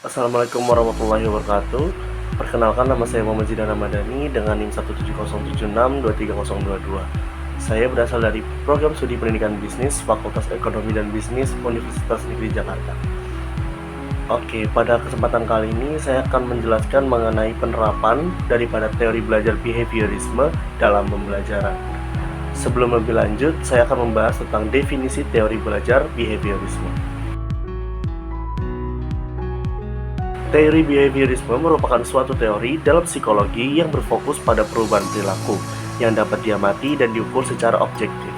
Assalamualaikum warahmatullahi wabarakatuh. Perkenalkan, nama saya Muhammad Zidan Ramadhani dengan NIM 17076230022. Saya berasal dari Program Studi Pendidikan Bisnis Fakultas Ekonomi dan Bisnis Universitas Negeri Jakarta. Oke, pada kesempatan kali ini saya akan menjelaskan mengenai penerapan daripada teori belajar behaviorisme dalam pembelajaran. Sebelum lebih lanjut, saya akan membahas tentang definisi teori belajar behaviorisme. Teori behaviorisme merupakan suatu teori dalam psikologi yang berfokus pada perubahan perilaku yang dapat diamati dan diukur secara objektif.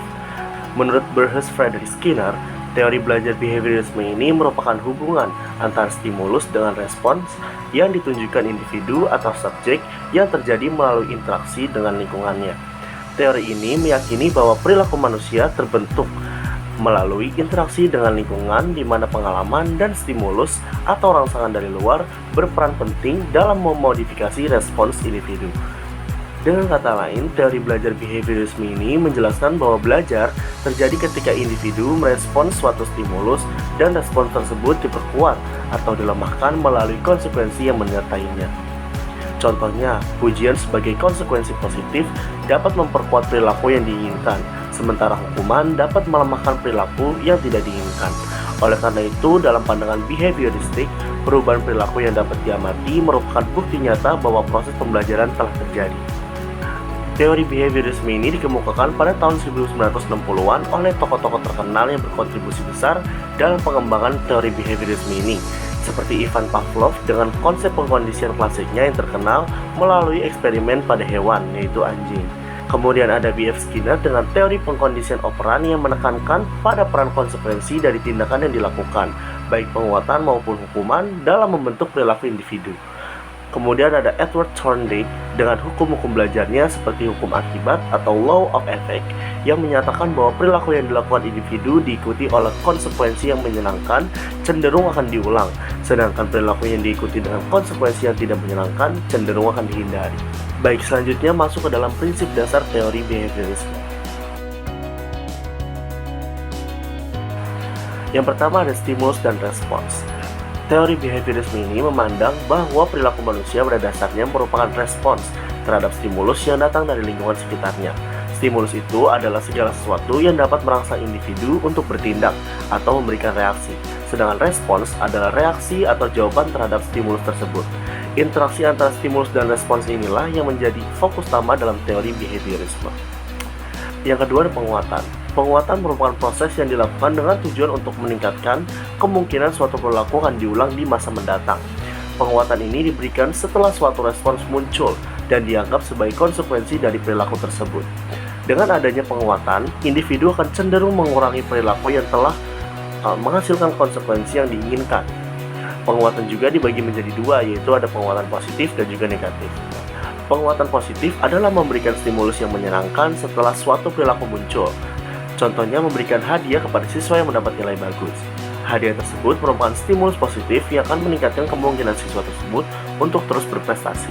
Menurut Burrhus Frederick Skinner, teori belajar behaviorisme ini merupakan hubungan antara stimulus dengan respons yang ditunjukkan individu atau subjek yang terjadi melalui interaksi dengan lingkungannya. Teori ini meyakini bahwa perilaku manusia terbentuk melalui interaksi dengan lingkungan di mana pengalaman dan stimulus atau rangsangan dari luar berperan penting dalam memodifikasi respons individu. Dengan kata lain, teori belajar behaviorisme ini menjelaskan bahwa belajar terjadi ketika individu merespons suatu stimulus dan respons tersebut diperkuat atau dilemahkan melalui konsekuensi yang menyertainya. Contohnya, pujian sebagai konsekuensi positif dapat memperkuat perilaku yang diinginkan, sementara hukuman dapat melemahkan perilaku yang tidak diinginkan. Oleh karena itu, dalam pandangan behavioristik, perubahan perilaku yang dapat diamati merupakan bukti nyata bahwa proses pembelajaran telah terjadi. Teori behaviorisme ini dikemukakan pada tahun 1960-an oleh tokoh-tokoh terkenal yang berkontribusi besar dalam pengembangan teori behaviorisme ini, seperti Ivan Pavlov dengan konsep pengkondisian klasiknya yang terkenal melalui eksperimen pada hewan, yaitu anjing. Kemudian ada B.F. Skinner dengan teori pengkondisian operan yang menekankan pada peran konsekuensi dari tindakan yang dilakukan, baik penguatan maupun hukuman dalam membentuk perilaku individu. Kemudian ada Edward Thorndike dengan hukum-hukum belajarnya seperti hukum akibat atau law of effect yang menyatakan bahwa perilaku yang dilakukan individu diikuti oleh konsekuensi yang menyenangkan cenderung akan diulang, sedangkan perilaku yang diikuti dengan konsekuensi yang tidak menyenangkan cenderung akan dihindari. Baik, selanjutnya masuk ke dalam prinsip dasar teori behaviorisme. Yang pertama ada stimulus dan respons. Teori behaviorisme ini memandang bahwa perilaku manusia pada dasarnya merupakan respons terhadap stimulus yang datang dari lingkungan sekitarnya. Stimulus itu adalah segala sesuatu yang dapat merangsang individu untuk bertindak atau memberikan reaksi, sedangkan respons adalah reaksi atau jawaban terhadap stimulus tersebut. Interaksi antara stimulus dan respons inilah yang menjadi fokus utama dalam teori behaviorisme. Yang kedua ada penguatan. Penguatan merupakan proses yang dilakukan dengan tujuan untuk meningkatkan kemungkinan suatu perilaku akan diulang di masa mendatang. Penguatan ini diberikan setelah suatu respons muncul dan dianggap sebagai konsekuensi dari perilaku tersebut. Dengan adanya penguatan, individu akan cenderung mengurangi perilaku yang telah menghasilkan konsekuensi yang diinginkan. Penguatan juga dibagi menjadi dua, yaitu ada penguatan positif dan juga negatif. Penguatan positif adalah memberikan stimulus yang menyenangkan setelah suatu perilaku muncul. Contohnya memberikan hadiah kepada siswa yang mendapat nilai bagus. Hadiah tersebut merupakan stimulus positif yang akan meningkatkan kemungkinan siswa tersebut untuk terus berprestasi.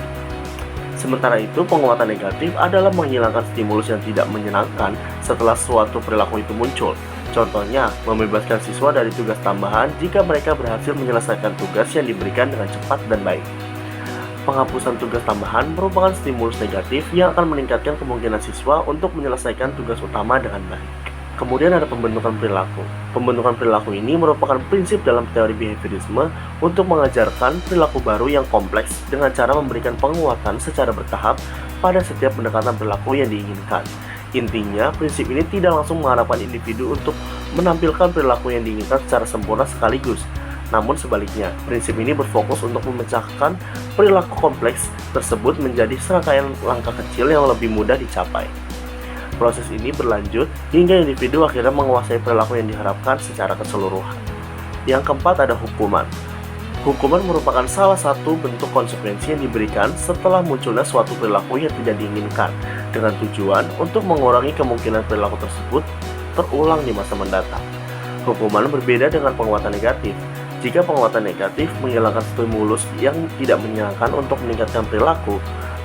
Sementara itu, penguatan negatif adalah menghilangkan stimulus yang tidak menyenangkan setelah suatu perilaku itu muncul. Contohnya, membebaskan siswa dari tugas tambahan jika mereka berhasil menyelesaikan tugas yang diberikan dengan cepat dan baik. Penghapusan tugas tambahan merupakan stimulus negatif yang akan meningkatkan kemungkinan siswa untuk menyelesaikan tugas utama dengan baik. Kemudian ada pembentukan perilaku. Pembentukan perilaku ini merupakan prinsip dalam teori behaviorisme untuk mengajarkan perilaku baru yang kompleks dengan cara memberikan penguatan secara bertahap pada setiap pendekatan perilaku yang diinginkan. Intinya, prinsip ini tidak langsung mengharapkan individu untuk menampilkan perilaku yang diinginkan secara sempurna sekaligus. Namun sebaliknya, prinsip ini berfokus untuk memecahkan perilaku kompleks tersebut menjadi serangkaian langkah kecil yang lebih mudah dicapai. Proses ini berlanjut hingga individu akhirnya menguasai perilaku yang diharapkan secara keseluruhan. Yang keempat ada hukuman. Hukuman merupakan salah satu bentuk konsekuensi yang diberikan setelah munculnya suatu perilaku yang tidak diinginkan, dengan tujuan untuk mengurangi kemungkinan perilaku tersebut terulang di masa mendatang. Hukuman berbeda dengan penguatan negatif. Jika penguatan negatif menghilangkan stimulus yang tidak menyenangkan untuk meningkatkan perilaku,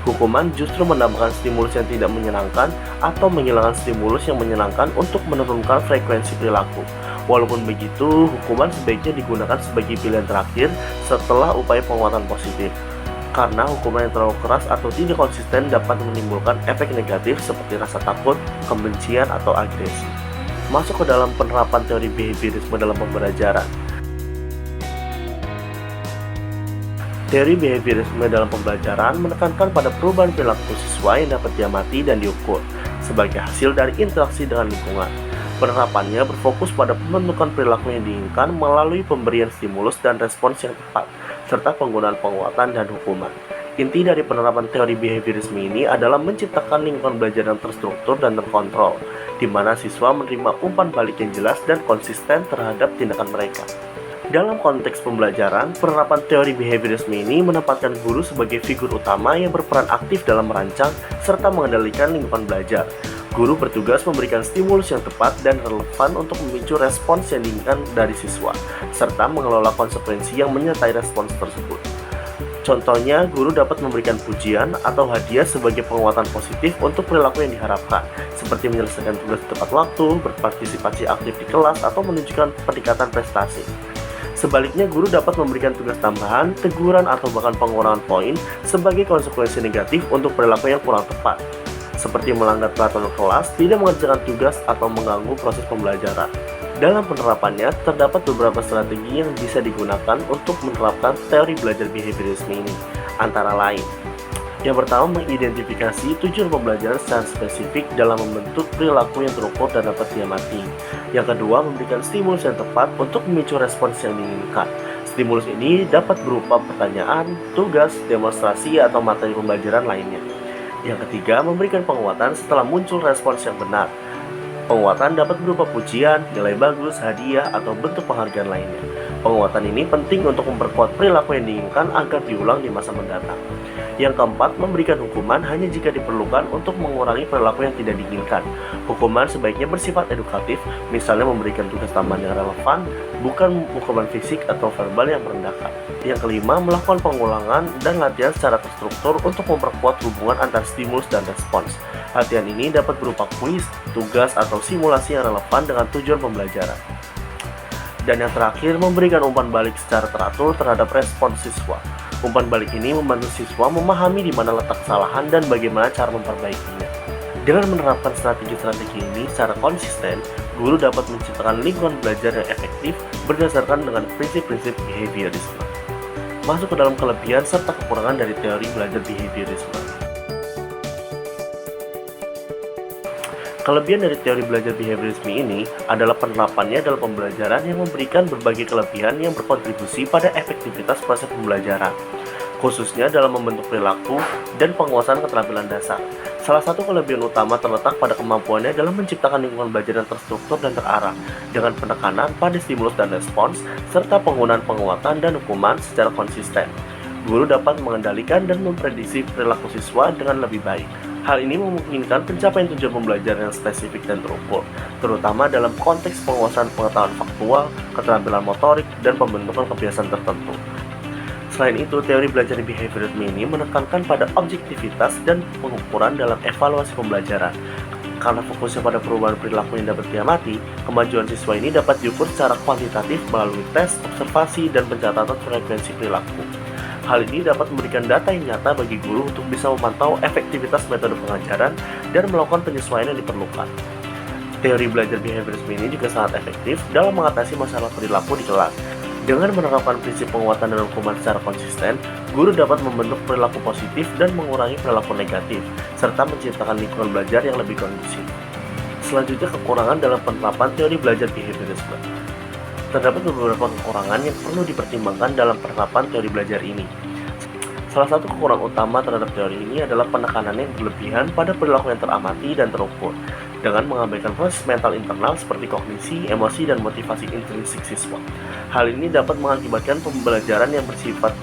hukuman justru menambahkan stimulus yang tidak menyenangkan atau menghilangkan stimulus yang menyenangkan untuk menurunkan frekuensi perilaku. Walaupun begitu, hukuman sebaiknya digunakan sebagai pilihan terakhir setelah upaya penguatan positif. Karena hukuman yang terlalu keras atau tidak konsisten dapat menimbulkan efek negatif seperti rasa takut, kebencian, atau agresi. Masuk ke dalam penerapan teori behaviorisme dalam pembelajaran. Teori behaviorisme dalam pembelajaran menekankan pada perubahan perilaku siswa yang dapat diamati dan diukur sebagai hasil dari interaksi dengan lingkungan. Penerapannya berfokus pada pembentukan perilaku yang diinginkan melalui pemberian stimulus dan respons yang tepat, serta penggunaan penguatan dan hukuman. Inti dari penerapan teori behaviorisme ini adalah menciptakan lingkungan belajar yang terstruktur dan terkontrol, di mana siswa menerima umpan balik yang jelas dan konsisten terhadap tindakan mereka. Dalam konteks pembelajaran, penerapan teori behaviorisme ini menempatkan guru sebagai figur utama yang berperan aktif dalam merancang serta mengendalikan lingkungan belajar. Guru bertugas memberikan stimulus yang tepat dan relevan untuk memicu respons yang diinginkan dari siswa, serta mengelola konsekuensi yang menyertai respons tersebut. Contohnya, guru dapat memberikan pujian atau hadiah sebagai penguatan positif untuk perilaku yang diharapkan, seperti menyelesaikan tugas tepat waktu, berpartisipasi aktif di kelas, atau menunjukkan peningkatan prestasi. Sebaliknya, guru dapat memberikan tugas tambahan, teguran, atau bahkan pengurangan poin sebagai konsekuensi negatif untuk perilaku yang kurang tepat, seperti melanggar peraturan kelas, tidak mengerjakan tugas, atau mengganggu proses pembelajaran. Dalam penerapannya, terdapat beberapa strategi yang bisa digunakan untuk menerapkan teori belajar behaviorisme ini, antara lain. Yang pertama, mengidentifikasi tujuan pembelajaran secara spesifik dalam membentuk perilaku yang terukur dan dapat diamati. Yang kedua, memberikan stimulus yang tepat untuk memicu respons yang diinginkan. Stimulus ini dapat berupa pertanyaan, tugas, demonstrasi, atau materi pembelajaran lainnya. Yang ketiga, memberikan penguatan setelah muncul respons yang benar. Penguatan dapat berupa pujian, nilai bagus, hadiah, atau bentuk penghargaan lainnya. Penguatan ini penting untuk memperkuat perilaku yang diinginkan agar diulang di masa mendatang. Yang keempat, memberikan hukuman hanya jika diperlukan untuk mengurangi perilaku yang tidak diinginkan. Hukuman sebaiknya bersifat edukatif, misalnya memberikan tugas tambahan yang relevan, bukan hukuman fisik atau verbal yang merendahkan. Yang kelima, melakukan pengulangan dan latihan secara terstruktur untuk memperkuat hubungan antar stimulus dan respons. Latihan ini dapat berupa kuis, tugas, atau simulasi yang relevan dengan tujuan pembelajaran. Dan yang terakhir, memberikan umpan balik secara teratur terhadap respons siswa. Umpan balik ini membantu siswa memahami di mana letak kesalahan dan bagaimana cara memperbaikinya. Dengan menerapkan strategi-strategi ini secara konsisten, guru dapat menciptakan lingkungan belajar yang efektif berdasarkan dengan prinsip-prinsip behaviorisme. Masuk ke dalam kelebihan serta kekurangan dari teori belajar behaviorisme. Kelebihan dari teori belajar behaviorisme ini adalah penerapannya dalam pembelajaran yang memberikan berbagai kelebihan yang berkontribusi pada efektivitas proses pembelajaran, khususnya dalam membentuk perilaku dan penguasaan keterampilan dasar. Salah satu kelebihan utama terletak pada kemampuannya dalam menciptakan lingkungan belajar yang terstruktur dan terarah, dengan penekanan pada stimulus dan respons, serta penggunaan penguatan dan hukuman secara konsisten. Guru dapat mengendalikan dan memprediksi perilaku siswa dengan lebih baik. Hal ini memungkinkan pencapaian tujuan pembelajaran yang spesifik dan terukur, terutama dalam konteks penguasaan pengetahuan faktual, keterampilan motorik, dan pembentukan kebiasaan tertentu. Selain itu, teori belajar behaviorisme ini menekankan pada objektivitas dan pengukuran dalam evaluasi pembelajaran. Karena fokusnya pada perubahan perilaku yang dapat diamati, kemajuan siswa ini dapat diukur secara kuantitatif melalui tes, observasi, dan pencatatan frekuensi perilaku. Hal ini dapat memberikan data yang nyata bagi guru untuk bisa memantau efektivitas metode pengajaran dan melakukan penyesuaian yang diperlukan. Teori belajar behaviorisme ini juga sangat efektif dalam mengatasi masalah perilaku di kelas. Dengan menerapkan prinsip penguatan dan hukuman secara konsisten, guru dapat membentuk perilaku positif dan mengurangi perilaku negatif, serta menciptakan lingkungan belajar yang lebih kondusif. Selanjutnya, kekurangan dalam penerapan teori belajar behaviorisme. Terdapat beberapa kekurangan yang perlu dipertimbangkan dalam penerapan teori belajar ini. Salah satu kekurangan utama terhadap teori ini adalah penekanan yang berlebihan pada perilaku yang teramati dan terukur, dengan mengabaikan proses mental internal seperti kognisi, emosi, dan motivasi intrinsik siswa. Hal ini dapat mengakibatkan pembelajaran yang bersifat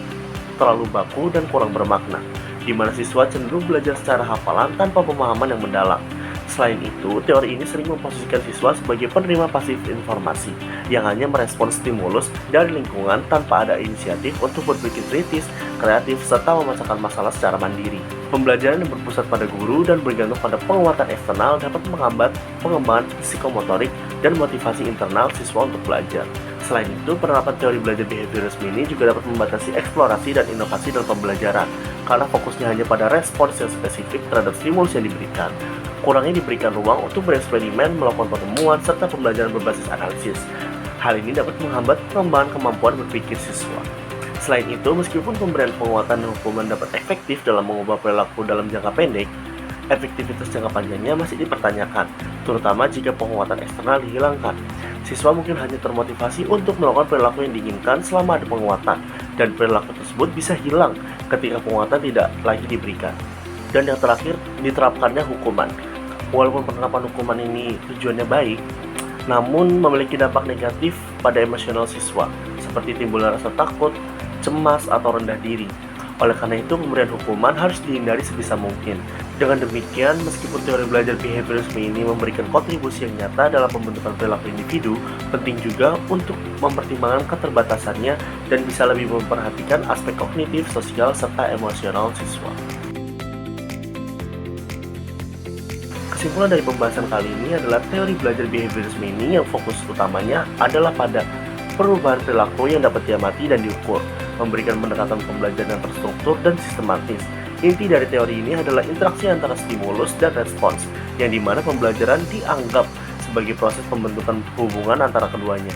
terlalu baku dan kurang bermakna, di mana siswa cenderung belajar secara hafalan tanpa pemahaman yang mendalam. Selain itu, teori ini sering memposisikan siswa sebagai penerima pasif informasi yang hanya merespons stimulus dari lingkungan tanpa ada inisiatif untuk berpikir kritis, kreatif, serta memecahkan masalah secara mandiri. Pembelajaran yang berpusat pada guru dan bergantung pada penguatan eksternal dapat menghambat pengembangan psikomotorik, dan motivasi internal siswa untuk belajar. Selain itu, penerapan teori belajar behaviorisme ini juga dapat membatasi eksplorasi dan inovasi dalam pembelajaran, karena fokusnya hanya pada respons yang spesifik terhadap stimulus yang diberikan. Kurangnya diberikan ruang untuk bereksperimen, melakukan penemuan, serta pembelajaran berbasis analisis. Hal ini dapat menghambat pengembangan kemampuan berpikir siswa. Selain itu, meskipun pemberian penguatan dan hukuman dapat efektif dalam mengubah perilaku dalam jangka pendek, efektivitas jangka panjangnya masih dipertanyakan, terutama jika penguatan eksternal dihilangkan. Siswa mungkin hanya termotivasi untuk melakukan perilaku yang diinginkan selama ada penguatan, dan perilaku tersebut bisa hilang ketika penguatan tidak lagi diberikan. Dan yang terakhir, diterapkannya hukuman. Walaupun penerapan hukuman ini tujuannya baik, namun memiliki dampak negatif pada emosional siswa, seperti timbulnya rasa takut, cemas, atau rendah diri. Oleh karena itu, pemberian hukuman harus dihindari sebisa mungkin. Dengan demikian, meskipun teori belajar behaviorisme ini memberikan kontribusi yang nyata dalam pembentukan perilaku individu, penting juga untuk mempertimbangkan keterbatasannya dan bisa lebih memperhatikan aspek kognitif, sosial, serta emosional siswa. Kesimpulan dari pembahasan kali ini adalah teori belajar behaviorisme ini yang fokus utamanya adalah pada perubahan perilaku yang dapat diamati dan diukur, memberikan pendekatan pembelajaran yang terstruktur dan sistematis. Inti dari teori ini adalah interaksi antara stimulus dan respons, yang dimana pembelajaran dianggap sebagai proses pembentukan hubungan antara keduanya.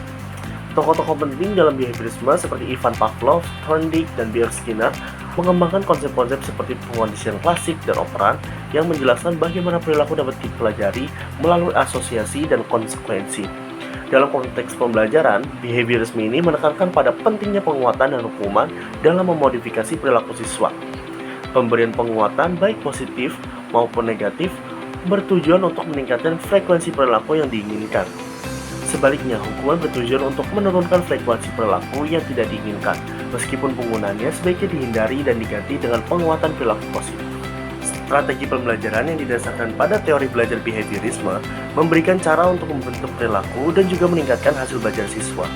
Tokoh-tokoh penting dalam behaviorisme seperti Ivan Pavlov, Thorndike, dan B.R. Skinner mengembangkan konsep-konsep seperti pengkondisian klasik dan operan yang menjelaskan bagaimana perilaku dapat dipelajari melalui asosiasi dan konsekuensi. Dalam konteks pembelajaran, behaviorisme ini menekankan pada pentingnya penguatan dan hukuman dalam memodifikasi perilaku siswa. Pemberian penguatan baik positif maupun negatif bertujuan untuk meningkatkan frekuensi perilaku yang diinginkan. Sebaliknya, hukuman bertujuan untuk menurunkan frekuensi perilaku yang tidak diinginkan, meskipun penggunaannya sebaiknya dihindari dan diganti dengan penguatan perilaku positif. Strategi pembelajaran yang didasarkan pada teori belajar behaviorisme memberikan cara untuk membentuk perilaku dan juga meningkatkan hasil belajar siswa.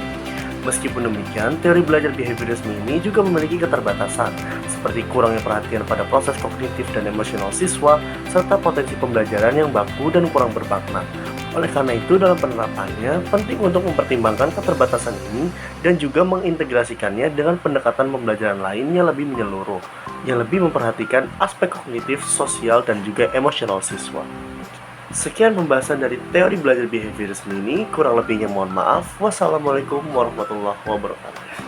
Meskipun demikian, teori belajar behaviorisme ini juga memiliki keterbatasan, seperti kurangnya perhatian pada proses kognitif dan emosional siswa, serta potensi pembelajaran yang baku dan kurang bermakna. Oleh karena itu, dalam penerapannya, penting untuk mempertimbangkan keterbatasan ini dan juga mengintegrasikannya dengan pendekatan pembelajaran lain yang lebih menyeluruh, yang lebih memperhatikan aspek kognitif, sosial, dan juga emosional siswa. Sekian pembahasan dari teori belajar behaviorisme ini, kurang lebihnya mohon maaf. Wassalamualaikum warahmatullahi wabarakatuh.